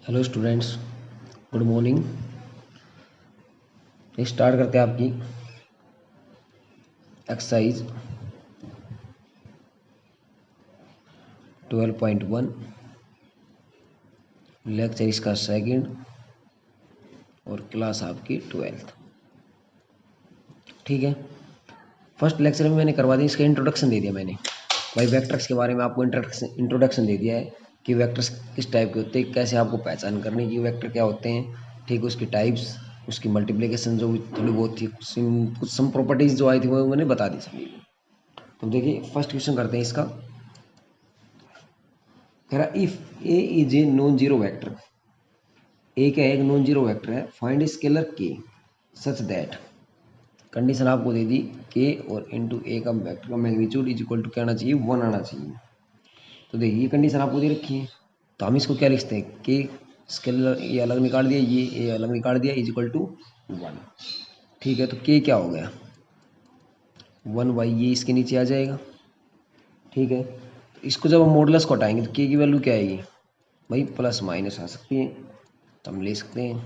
Hello students, good morning. Start करते हैं आपकी एक्सरसाइज 12.1, लेक्चर इसका सेकंड और क्लास आपकी 12th। ठीक है, फर्स्ट लेक्चर में मैंने करवा दी, इसका इंट्रोडक्शन दे दिया मैंने भाई। वेक्टर्स के बारे में आपको इंट्रोडक्शन दे दिया है कि वेक्टर्स किस टाइप के होते हैं, कैसे आपको पहचान करनी कि वेक्टर क्या होते हैं। ठीक, उसकी टाइप्स, उसकी मल्टीप्लिकेशन जो थोड़ी बहुत थी, कुछ सम प्रॉपर्टीज जो आई थी वो मैंने बता दी सभी को। तो देखिए फर्स्ट क्वेश्चन करते हैं इसका। कह रहा if A is a non zero vector, A क्या है, एक नॉन जीरो वेक्टर है, फाइंड स्केलर के सच दैट। कंडीशन आपको दे दी के और इनटू ए का वेक्टर का मैग्नीट्यूड इज इक्वल टू क्या आना चाहिए, 1 आना चाहिए। तो देखिए ये कंडीशन आपको दे रखी है, तो हम इसको क्या लिखते हैं, के स्केलर ये अलग निकाल दिया, ये अलग निकाल दिया, इज इक्वल टू 1। ठीक है, तो के क्या हो गया 1 बाई ये इसके नीचे आ जाएगा। ठीक है, तो इसको जब हम मॉडुलस को हटाएंगे तो के की वैल्यू क्या आएगी भाई, प्लस माइनस आ सकती है, तो हम ले सकते हैं।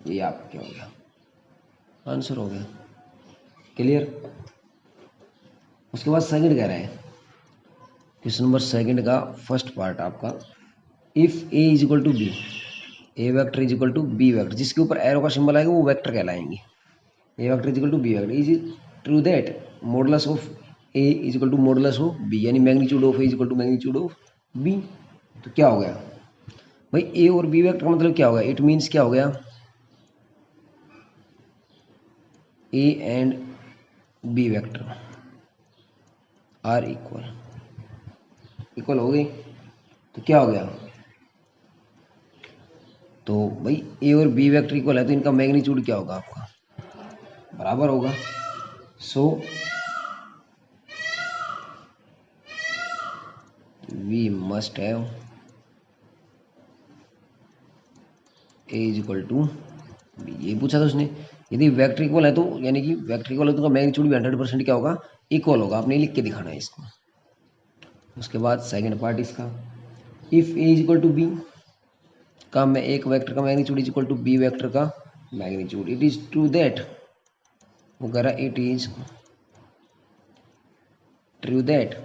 ये आपका क्या हो गया, आंसर हो गया। क्लियर। उसके बाद सेकंड कह रहा है, क्वेश्चन नंबर सेकंड का फर्स्ट पार्ट आपका, if A is equal to B, A vector is equal to B vector, जिसके ऊपर एरो का सिंबल आएगा वो वेक्टर कहलाएंगे। A vector is equal to B vector, is true that modulus of A is equal to modulus of B, यानी magnitude of A is equal to magnitude of B. तो क्या हो गया भाई, ए और बी वेक्टर का मतलब क्या हो गया, इट मीन्स क्या हो गया, a and b vector are equal, equal हो गई। तो क्या हो गया, तो भाई ए और बी वेक्टर इक्वल है तो इनका मैग्नीट्यूड क्या होगा, आपका बराबर होगा। So we must have a is equal to b, ये पूछा था उसने। यदि वेक्टर इक्वल है तो यानी कि वेक्टर इक्वल है तो मैग्नीट्यूड भी 100% क्या होगा, इक्वल होगा। आपने लिख के दिखाना है इसको। उसके बाद सेकंड पार्ट इसका, if A is equal to B का मैं एक वेक्टर का magnitude is equal to B vector का magnitude, it is true that, वो कह रहा it is true that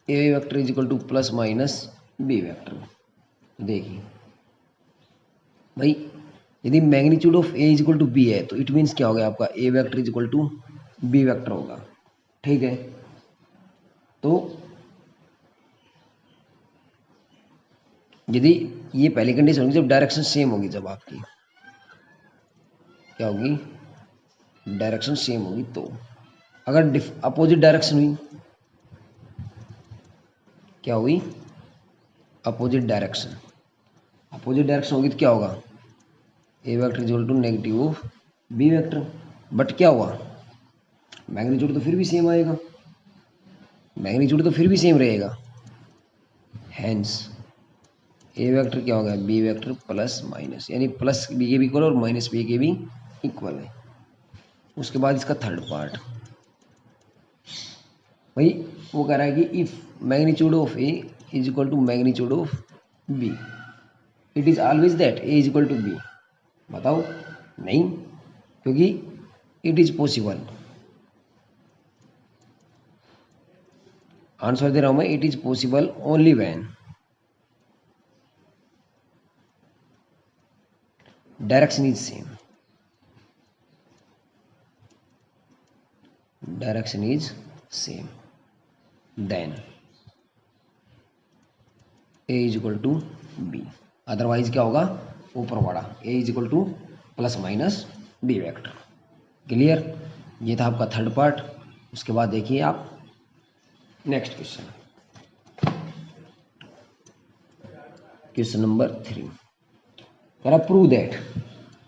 A vector is equal to plus minus B vector. देखिए भाई, यदि magnitude of A is equal to B है तो it means क्या हो गया, आपका A vector is equal to B vector होगा। ठीक है, तो यदि ये पहली कंडीशन होगी जब डायरेक्शन सेम होगी, जब आपकी क्या होगी, डायरेक्शन सेम होगी। तो अगर अपोजिट डायरेक्शन हुई, क्या हुई, अपोजिट डायरेक्शन, अपोजिट डायरेक्शन होगी तो क्या होगा, A vector is equal to negative of B vector. But क्या हुआ, मैग्नीट्यूड तो फिर भी सेम आएगा, मैग्नीट्यूड तो फिर भी सेम रहेगा। हैंस ए वेक्टर क्या होगा, बी वेक्टर प्लस माइनस, यानी प्लस बी के भी इक्वल और माइनस बी के भी इक्वल है। उसके बाद इसका थर्ड पार्ट भाई, वो कह रहा है कि if magnitude of A is equal to magnitude of B, it is always that A is equal to B. बताओ, नहीं, क्योंकि इट इज पॉसिबल। आंसर दे रहा हूं मैं, it is possible only when direction is same, direction is same, then A is equal to B. Otherwise क्या होगा, ऊपर वाला A is equal to plus minus B vector. Clear. ये था आपका थर्ड पार्ट। उसके बाद देखिए आप नेक्स्ट क्वेश्चन, क्वेश्चन नंबर 3। कह रहा prove that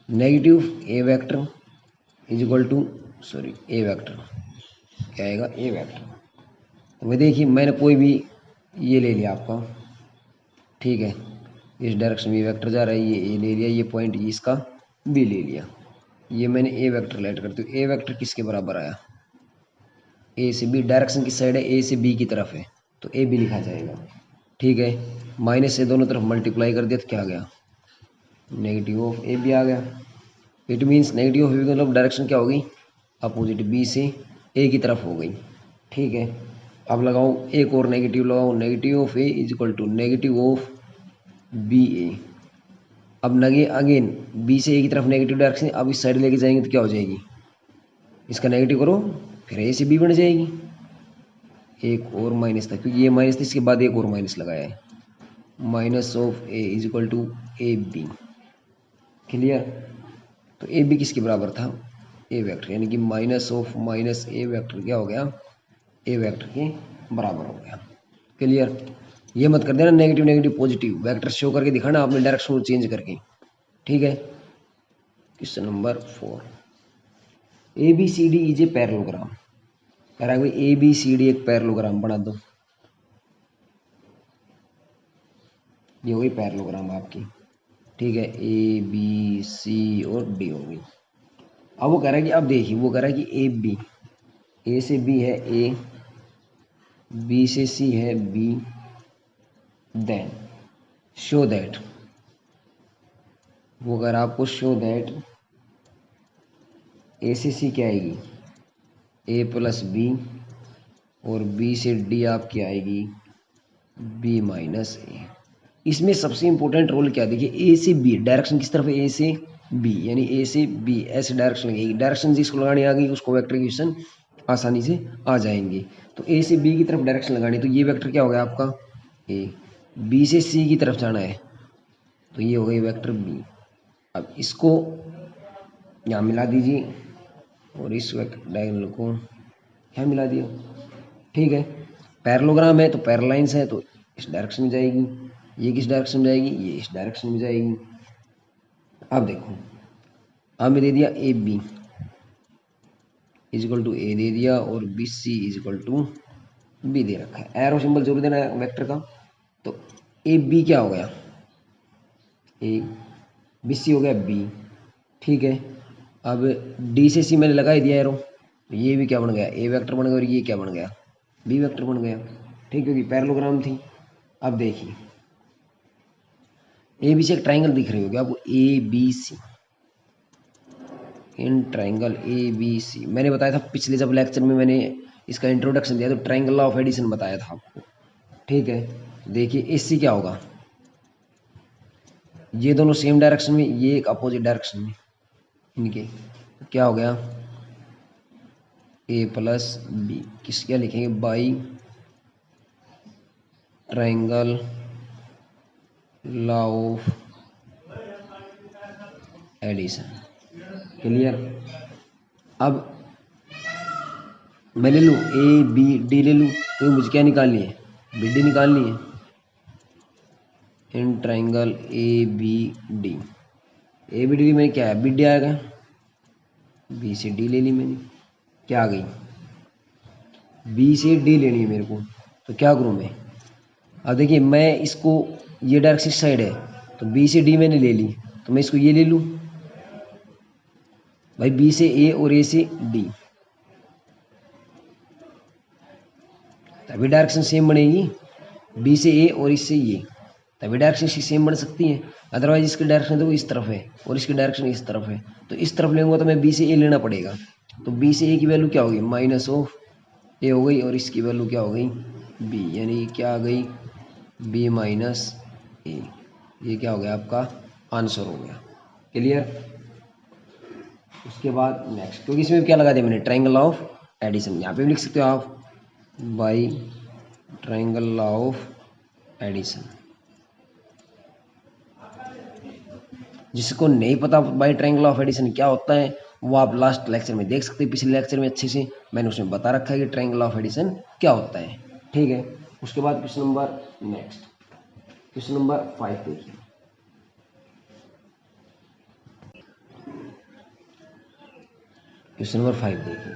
negative a vector is equal to, sorry a vector क्या आएगा, ए वेक्टर। तो भाई देखिए मैंने कोई भी ये ले लिया आपका, ठीक है, इस डायरेक्शन में वेक्टर जा रहा है, ये ए ले लिया, ये पॉइंट इसका बी ले लिया, ये मैंने ए वेक्टर लेट करती हूँ। ए वेक्टर किसके बराबर आया, ए से बी, डायरेक्शन किस साइड है, ए से बी की तरफ है, तो ए बी लिखा जाएगा। ठीक है, माइनस से दोनों तरफ मल्टीप्लाई कर दिया तो क्या आ गया, नेगेटिव ऑफ ए बी आ गया। It means negative of A B मतलब डायरेक्शन क्या हो गई, अपोजिट बी से ए की तरफ हो गई। ठीक है, अब लगाओ एक और नेगेटिव लगाओ, negative of A is equal to negative of B A. अब नगे अगेन बी से ए की तरफ नेगेटिव डायरेक्शन, अब इस साइड लेके जाएंगे तो क्या हो जाएगी, इसका नेगेटिव करो फिर ए से बी बन जाएगी, एक और माइनस था क्योंकि ये माइनस था, इसके बाद एक और माइनस लगाया है, minus of A is equal to A B. Clear, तो ए बी किसके बराबर था, ए वेक्टर, यानी कि minus of minus A vector क्या हो गया, ए वेक्टर के बराबर हो गया। क्लियर, ये मत कर देना negative negative positive, vector show करके दिखाना आपने डायरेक्शन को चेंज करके। ठीक है, question number 4, A B C D is a parallelogram. कह रहा है भाई ए बी सी डी एक पैरेललोग्राम बना दो, ये हो गई पैरेललोग्राम आपकी। ठीक है, ए बी सी और डी हो गई। अब वो कह रहा है कि अब देखिए, वो कह रहा है कि ए बी, ए से बी है ए, बी से सी है बी, देन शो दैट, वो अगर आपको शो दैट ए से सी क्या आएगी, ए प्लस बी, और बी से डी आपकी आएगी बी माइनस ए। इसमें सबसे इंपॉर्टेंट रोल क्या, देखिए ए से बी डायरेक्शन किस तरफ है, ए से बी, यानी ए से बी ऐसे डायरेक्शन लगेगी, डायरेक्शन जिसको लगानी आ गई उसको वेक्टर इक्वेशन आसानी से आ जाएंगे। तो ए से बी की तरफ डायरेक्शन लगानी, तो ये वेक्टर क्या हो गया आपका ए, बी से सी की तरफ जाना है तो ये हो गई वेक्टर बी। अब इसको यहाँ मिला दीजिए और इस डायगोनल को यहाँ मिला दिया। ठीक है, पैरेललोग्राम है तो पैरेललाइंस है तो इस डायरेक्शन में जाएगी, ये किस डायरेक्शन में जाएगी, ये इस डायरेक्शन में जाएगी। अब देखो, अब मैं दे दिया A B is equal to A दे दिया, और B C is equal to B दे रखा है, एरो सिंबल जरूर देना है वेक्टर का। तो ए बी क्या हो गया, ए, बी सी हो गया बी। ठीक है, अब डी से सी मैंने लगा ही दिया एरो, तो ये भी क्या बन गया, ए वेक्टर बन गया, और ये क्या बन गया, बी वेक्टर बन गया। ठीक, क्योंकि पैरेललोग्राम थी। अब देखिए ए बी से एक ट्राइंगल दिख रही होगी आपको, A B C, in triangle A B C मैंने बताया था पिछले जब लेक्चर में मैंने इसका इंट्रोडक्शन दिया तो ट्राइंगल लॉ ऑफ एडिशन बताया था आपको। ठीक है, देखिए इससे क्या होगा, ये दोनों सेम डायरेक्शन में, ये एक अपोजिट डायरेक्शन में, इनके क्या हो गया, ए प्लस बी, किस क्या लिखेंगे, by triangle law of addition. Clear, अब मैं ले लूँ ए बी डी ले लूँ, तो मुझे क्या निकालनी है, बी डी निकालनी है, in triangle A B D. A B D में क्या है, बी डी आएगा, बी से डी ले ली मैंने, क्या आ गई, बी से डी लेनी है मेरे को, तो क्या करूँ मैं, अब देखिए मैं इसको, ये डायरेक्शन साइड है तो बी से डी मैंने ले ली, तो मैं इसको ये ले लूँ भाई, बी से ए और ए से डी, तभी डायरेक्शन सेम बनेगी, बी से ए और इससे ये, तभी डायरेक्शन इसकी सेम बन सकती है। अदरवाइज इसकी डायरेक्शन देखो इस तरफ है और इसकी डायरेक्शन इस तरफ है, तो इस तरफ लेंगे तो मैं बी से ए लेना पड़ेगा, तो बी से ए की वैल्यू क्या होगी, माइनस ऑफ ए हो गई, और इसकी वैल्यू क्या हो गई बी, यानी क्या आ गई बी माइनस ए। ये क्या हो गया आपका आंसर हो गया। क्लियर, उसके बाद नेक्स्ट, क्योंकि इसमें क्या लगा दिया मैंने, ट्राइंगल ऑफ एडिशन, यहाँ पे भी लिख सकते हो आप by triangle law of addition. जिसको नहीं पता बाई ट्राइंगल ऑफ एडिशन क्या होता है वो आप लास्ट लेक्चर में देख सकते हैं, पिछले लेक्चर में अच्छे से मैंने उसमें बता रखा है कि ट्राइंगल ऑफ एडिशन क्या होता है। ठीक है, उसके बाद question number next, question number 5 देखिए, क्वेश्चन नंबर 5 देखिए,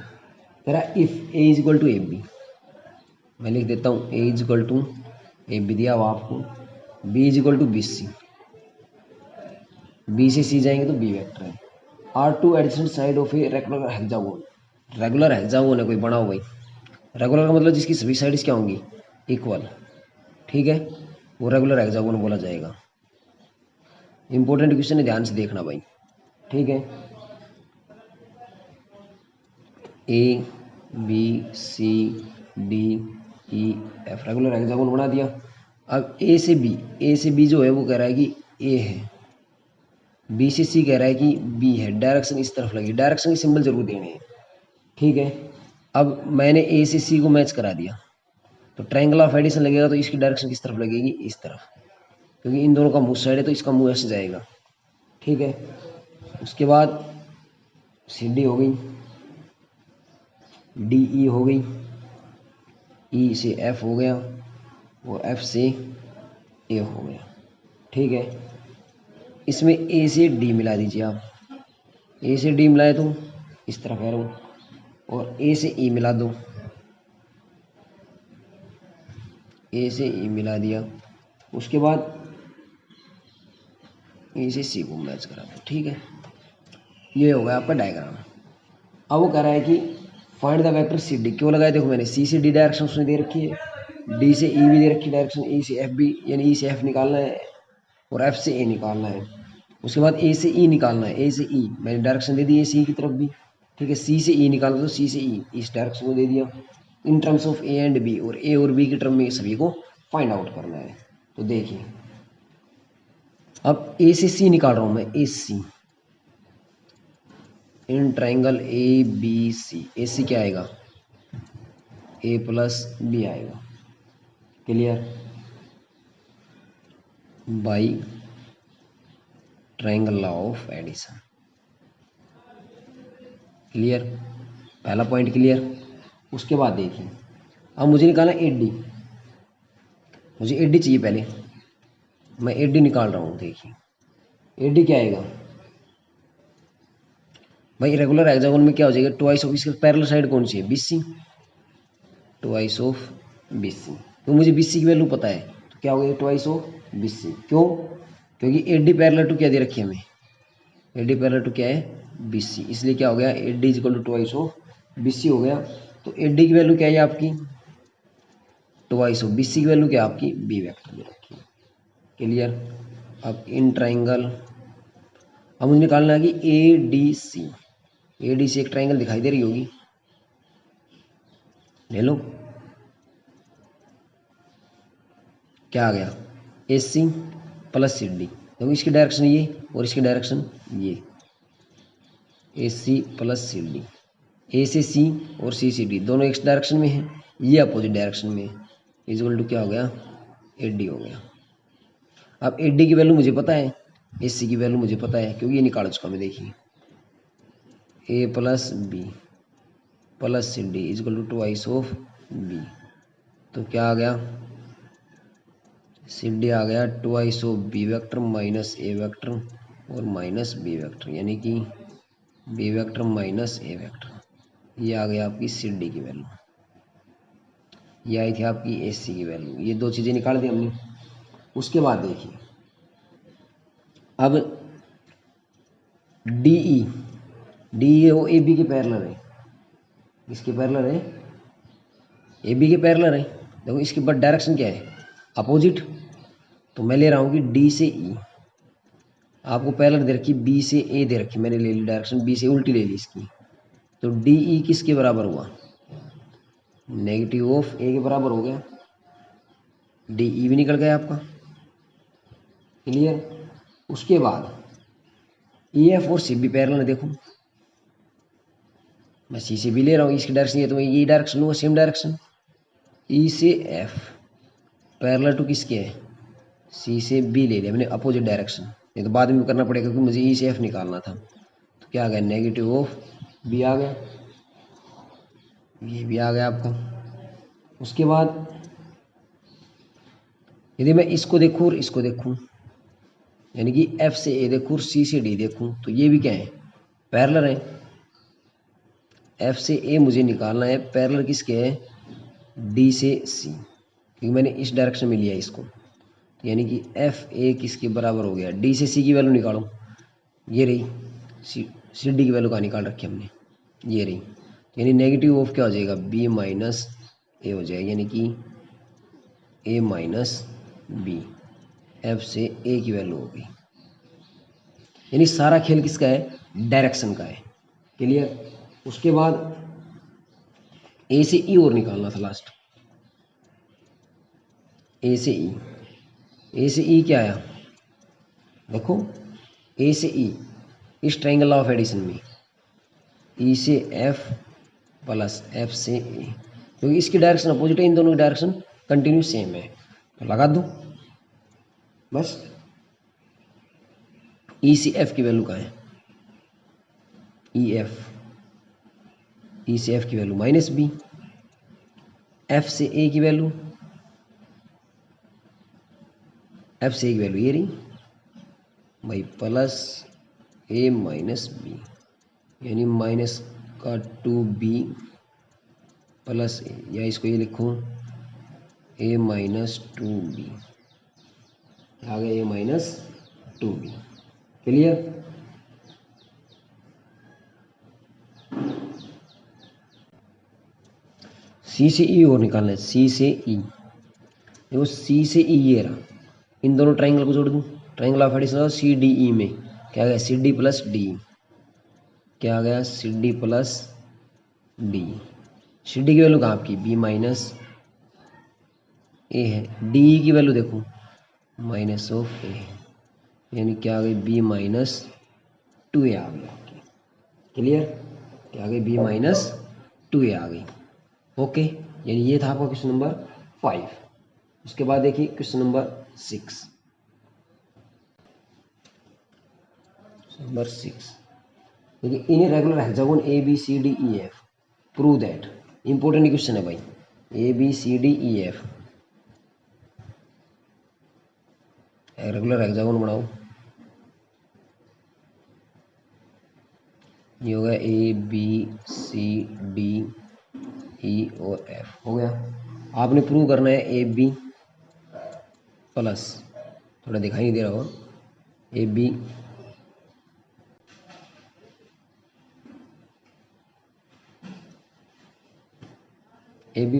कह रहा है if A is equal to A B, मैं लिख देता हूँ A is equal to A B दिया हुआ आपको, B is equal to B C, B से सी जाएंगे तो बी वेक्टर है, are two adjacent side of a regular hexagon, regular hexagon है कोई बना हो भाई, रेगुलर का मतलब जिसकी सभी साइड्स क्या होंगी इक्वल। ठीक है, वो रेगुलर हेक्सागोन बोला जाएगा। इंपॉर्टेंट क्वेश्चन है, ध्यान से देखना भाई, ठीक है। A B C D E F, regular hexagon बना दिया। अब ए से बी जो है वो कह रहा है कि ए है, बी से सी कह रहा है कि बी है, डायरेक्शन इस तरफ लगी, डायरेक्शन के सिंबल जरूर देने हैं, ठीक है। अब मैंने ए से सी को मैच करा दिया, तो ट्रायंगल ऑफ एडिशन लगेगा तो इसकी डायरेक्शन किस तरफ लगेगी, इस तरफ, क्योंकि इन दोनों का मुंह साइड है तो इसका मुंह ऐसे जाएगा, ठीक है। उसके बाद सी डी हो गई, डी ई हो गई, ई से एफ हो गया और एफ से ए हो गया, ठीक है। इसमें ए से डी मिला दीजिए आप, ए से डी मिलाए तो इस तरफ एरो, और ए से ई मिला दो, ए से ई मिला दिया। उसके बाद ए से सी को मैच करा दो, ठीक है। ये हो गया आपका डायग्राम। अब वो कह रहा है कि find the vector C D, क्यों लगाए, देखो मैंने सी से डी डायरेक्शन उसने दे रखी है, डी से ई भी दे रखी है डायरेक्शन, ई से एफ भी, यानी ई से एफ निकालना है और एफ से ए निकालना है। उसके बाद ए से ई निकालना है, ए से ई मैंने डायरेक्शन दे दी है सी की तरफ भी, ठीक है। सी से ई निकालना तो सी से ई इस डायरेक्शन को दे दिया, in terms of A and B, और ए और बी की टर्म में सभी को फाइंड आउट करना है। तो देखिए अब ए से सी निकाल रहा हूँ मैं, ए सी in triangle A B C, A C क्या आएगा, ए प्लस बी आएगा, clear, by triangle law of addition, clear, पहला पॉइंट क्लियर। उसके बाद देखिए अब मुझे निकालना ए डी, मुझे ए डी चाहिए पहले, मैं ए डी निकाल रहा हूँ। देखिए ए डी क्या आएगा भाई, रेगुलर हेक्सागोन में क्या हो जाएगा, ट्वाइस ऑफ, इसके पैरेलल साइड कौन सी है, B C, twice of B C, तो मुझे बी सी की वैल्यू पता है, तो क्या हो गया ट्वाइस ऑफ बी सी, क्यों, क्योंकि ए डी पैरेलल टू क्या दे रखी है हमें, ए डी पैरेलल टू क्या है बी सी, इसलिए क्या हो गया A D equal to twice of B C हो गया। तो ए डी की वैल्यू क्या है आपकी, ट्वाइस ऑफ बी सी की वैल्यू क्या है आपकी, बी वेक्टर दे रखी है, क्लियर। अब इन ट्राइंगल, अब मुझे निकालना है कि A D C, A D C एक ट्राइंगल दिखाई दे रही होगी, ले लो, क्या आ गया ए सी प्लस सी डी, देखो इसकी डायरेक्शन ये और इसकी डायरेक्शन ये, ए सी प्लस सी डी, ए से सी और सी से डी दोनों एक डायरेक्शन में है, ये अपोजिट डायरेक्शन में है, इक्वल टू क्या हो गया ए डी हो गया। अब ए डी की वैल्यू मुझे पता है, ए सी की वैल्यू मुझे पता है, क्योंकि ये निकाल चुका मैं, देखिए A plus B plus C D equal to twice of B, तो क्या आ गया सी डी आ गया twice of B vector minus A vector और माइनस बी वेक्टर, यानी कि B vector minus A vector, ये आ गया आपकी सी डी की वैल्यू, ये आई थी आपकी ए सी की वैल्यू, ये दो चीज़ें निकाल दी हमने। उसके बाद देखिए अब डी ई वो ए बी के पैरेलल है, इसके पैरेलल है, ए बी के पैरेलल है, देखो इसके बाद डायरेक्शन क्या है अपोजिट, तो मैं ले रहा हूँ कि डी से ई, आपको पैरेलल दे रखी बी से ए दे रखी, मैंने ले ली डायरेक्शन बी से उल्टी ले ली इसकी, तो डी ई किसके बराबर हुआ, नेगेटिव ऑफ ए के बराबर हो गया, डी ई भी निकल गया आपका, क्लियर। उसके बाद ई एफ और सी बी पैरेलल है, देखो मैं सी से बी ले रहा हूँ, इसकी डायरेक्शन ये, तो मैं ये डायरेक्शन लूँगा सेम डायरेक्शन, ई से एफ पैरेलल टू किसके है, सी से बी ले लिया मैंने अपोजिट डायरेक्शन, नहीं तो बाद में करना पड़ेगा क्योंकि मुझे ई से एफ निकालना था, तो क्या आ गया नेगेटिव ऑफ बी आ गया, ये भी आ गया आपका। उसके बाद यदि मैं इसको देखूँ और इसको देखूँ, यानी कि एफ से ए देखूँ और सी से डी देखूँ, तो ये भी क्या है पैरेलल है, एफ से ए मुझे निकालना है, पैरेलल किसके है डी से सी, क्योंकि मैंने इस डायरेक्शन में लिया इसको, यानी कि एफ ए किसके बराबर हो गया, डी से सी की वैल्यू निकालो, ये रही, सी डी की वैल्यू कहाँ निकाल रखी हमने, ये रही, यानी नेगेटिव ऑफ क्या हो जाएगा बी माइनस ए हो जाएगा, यानी कि ए माइनस बी, एफ से ए की वैल्यू होगी। यानी सारा खेल किसका है, डायरेक्शन का है। क्लियर। उसके बाद ए से ई और निकालना था लास्ट, ए से ई। ए से ई क्या आया, देखो ए से ई इस ट्रायंगल ऑफ एडिशन में ई से एफ प्लस एफ से ए, क्योंकि इसकी डायरेक्शन अपोजिट है, इन दोनों की डायरेक्शन कंटिन्यू सेम है, तो लगा दो बस। ई से एफ की वैल्यू कहाँ है, ई एफ, ई से एफ की वैल्यू माइनस बी, एफ से ए की वैल्यू, एफ से ए की वैल्यू ये रही भाई प्लस ए माइनस बी, यानी माइनस का 2b प्लस ए, या इसको ये लिखूँ a माइनस 2b, आ गया a माइनस 2b। क्लियर। सी से ई और निकालना है, सी से ई। देखो सी से ई ये रहा, इन दोनों ट्राइंगल को जोड़ दूँ, triangle of addition C D E में क्या आ गया, सी डी प्लस डी, क्या आ गया C D plus D. C D की वैल्यू कहाँ आपकी, बी माइनस ए है, डी की वैल्यू देखो माइनस ऑफ ए, यानी क्या आ गई बी माइनस 2a आ गई आपकी। क्लियर। क्या आ गई बी माइनस 2a आ गई। ओके, यानी ये था आपका क्वेश्चन नंबर 5। उसके बाद देखिए क्वेश्चन नंबर 6। नंबर 6 देखिए, in a regular hexagon A B C D E F prove that, important question है भाई, A B C D E F regular hexagon बनाओ। ये हो गया ए बी सी डी ई और एफ हो गया। आपने प्रूव करना है ए बी प्लस, थोड़ा दिखाई नहीं दे रहा होगा, A B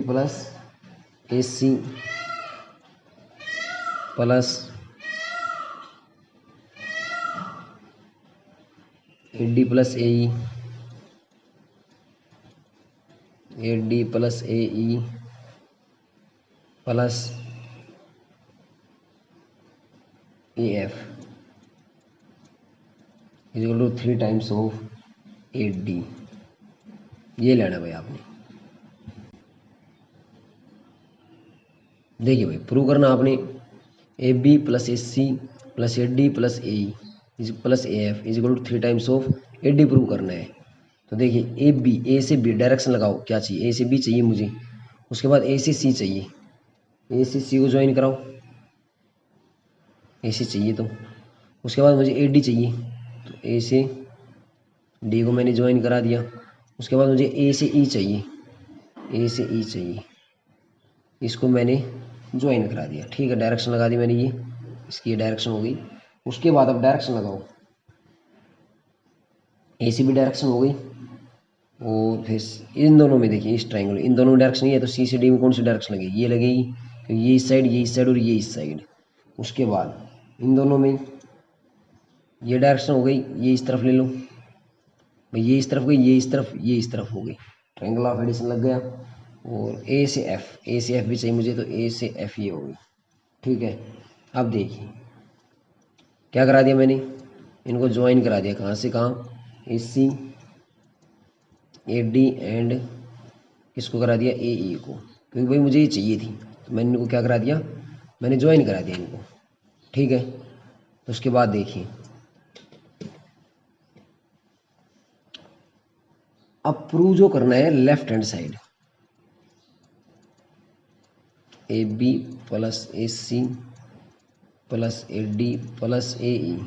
plus A C plus A D plus A D plus A E plus A F equal to 3 times of A D. ये लेना भाई आपने। देखिए भाई प्रूव करना आपने, A B plus A C plus A D plus A E plus A F is equal to 3 times of A D prove करना है। तो देखिए ए बी, ए से बी डायरेक्शन लगाओ, क्या चाहिए, ए से बी चाहिए मुझे, उसके बाद ए से सी चाहिए, ए से सी को ज्वाइन कराओ, ए से चाहिए तो उसके बाद मुझे ए डी चाहिए, तो ए से डी को मैंने ज्वाइन करा दिया। उसके बाद मुझे ए से ई चाहिए, ए से ई चाहिए, इसको मैंने ज्वाइन करा दिया। ठीक है, डायरेक्शन लगा दी मैंने, ये इसकी ये डायरेक्शन हो गई। उसके बाद अब डायरेक्शन लगाओ, ए से भी डायरेक्शन हो गई, और फिर इन दोनों में देखिए इस ट्रायंगल इन दोनों में डायरेक्शन ये है, तो सी से डी में कौन सी डायरेक्शन लगेगी, ये लगेगी, क्योंकि ये इस साइड और ये इस साइड। उसके बाद इन दोनों में ये डायरेक्शन हो गई, ये इस तरफ ले लो भाई, ये इस तरफ गई, ये इस तरफ, ये इस तरफ हो गई, ट्रायंगल ऑफ एडिशन लग गया। और ए से एफ भी चाहिए मुझे, तो ए से एफ ये होगी। ठीक है, अब देखिए क्या करा दिया मैंने, इनको ज्वाइन करा दिया, कहाँ से कहाँ, ए सी ए डी एंड इसको करा दिया ए ई को, क्योंकि भाई मुझे ये चाहिए थी, तो मैंने इनको क्या करा दिया, मैंने ज्वाइन करा दिया इनको। ठीक है, तो उसके बाद देखिए अब प्रूव जो करना है left hand side, A B plus A C plus A D plus A E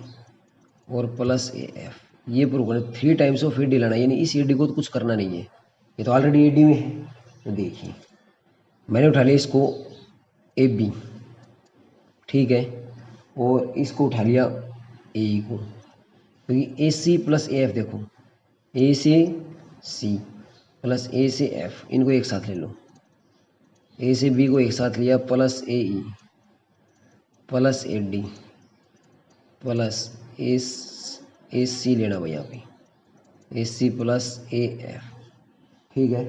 और प्लस ए एफ, ये प्रूव करना, 3 टाइम्स ऑफ ए डी लाना, यानी इस ए डी को तो कुछ करना नहीं है, ये तो ऑलरेडी ए डी में है। तो देखिए मैंने उठा लिया इसको ए बी, ठीक है, और इसको उठा लिया ए ई को, क्योंकि ए सी प्लस ए एफ, देखो ए से सी प्लस ए से एफ, इनको एक साथ ले लो, ए से बी को एक साथ लिया plus A E, plus A D plus A C लेना भाई यहाँ पे ए सी प्लस ए एफ। ठीक है,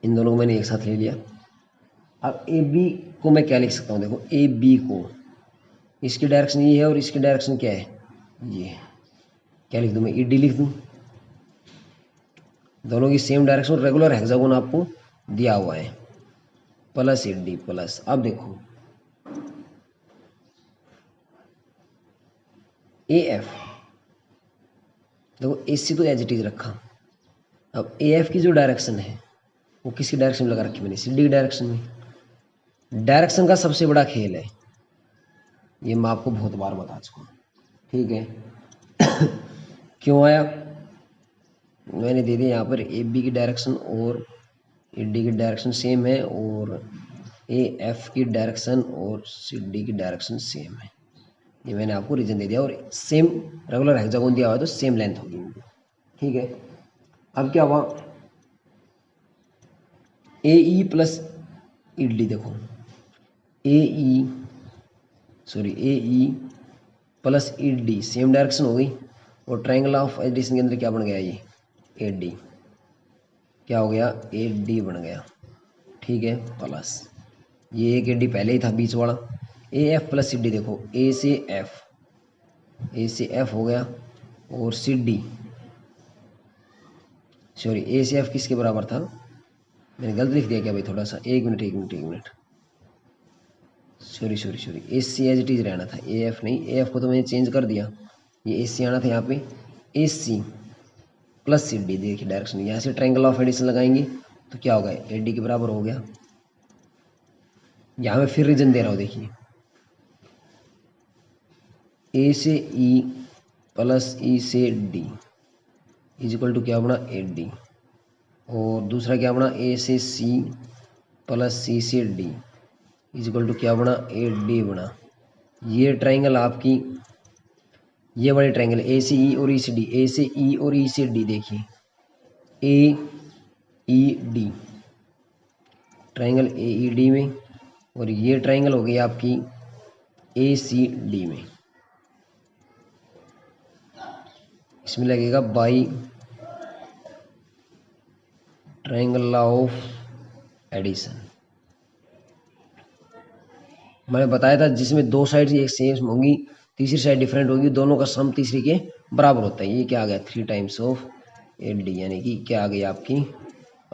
इन दोनों को मैंने एक साथ ले लिया। अब ए बी को मैं क्या लिख सकता हूँ, देखो ए बी को, इसकी डायरेक्शन ये है और इसकी डायरेक्शन क्या है, ये। क्या लिख दूँ मैं, ई डी लिख दूँ। दोनों की सेम डायरेक्शन, रेगुलर हेक्सागोन आपको दिया हुआ है, प्लस ए डी प्लस। अब देखो ए एफ, देखो ए सी तो एज इट इज रखा। अब ए एफ की जो डायरेक्शन है वो किसकी डायरेक्शन में लगा रखी मैंने, सी डी की डायरेक्शन में। डायरेक्शन का सबसे बड़ा खेल है ये, मैं आपको बहुत बार बता चुका हूँ। ठीक है क्यों आया, मैंने दे दिया यहाँ पर ए बी की डायरेक्शन और ए डी की डायरेक्शन सेम है, और ए एफ की डायरेक्शन और सी डी की डायरेक्शन सेम है। ये मैंने आपको रीजन दे दिया, और सेम रेगुलर हेक्सागोन दिया हुआ है तो सेम लेंथ होगी इनकी। ठीक है, अब क्या हुआ, ए ई प्लस ई डी, देखो A E plus E D same direction हो गई, और ट्रायंगल ऑफ एडिशन के अंदर क्या बन गया, ये ए डी क्या हो गया, ए डी बन गया। ठीक है, प्लस ये एक ए डी पहले ही था बीच वाला, A F plus C D, देखो ए से एफ हो गया, और सी डी सॉरी ए से एफ किसके बराबर था, मैंने गलत लिख दिया क्या भाई, थोड़ा सा एक minute sorry A C as it is रहना था, ए एफ नहीं, ए एफ को तो मैंने चेंज कर दिया, ये ए सी आना था यहाँ पे, ए सी प्लस सी डी। देखिए डायरेक्शन यहाँ से ट्रायंगल ऑफ एडिशन लगाएंगे तो क्या होगा, ए डी के बराबर हो गया। यहाँ मैं फिर रीजन दे रहा हूँ, देखिए ए से ई प्लस ई से डी इज इक्वल टू क्या बना, ए डी, और दूसरा क्या बना, ए से सी प्लस सी से डी इज इक्वल टू क्या बना, ए डी बना। ये ट्रायंगल आपकी, ये वाले ट्रायंगल ए से ई और ई से डी, ए से ई और ई से डी, देखिए A E D triangle A E D में, और ये ट्रायंगल हो गई आपकी ए सी डी में। इसमें लगेगा बाई ट्रायंगल ऑफ एडिशन। मैंने बताया था जिसमें दो साइड एक सेम होंगी, तीसरी साइड डिफरेंट होगी, दोनों का सम तीसरी के बराबर होता है। ये क्या आ गया, 3 टाइम्स ऑफ ए डी, यानी कि क्या आ गई आपकी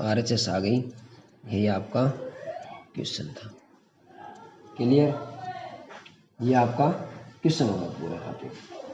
RHS आ गई। यही आपका क्वेश्चन था। क्लियर, ये आपका क्वेश्चन होगा पूरा टॉपिक।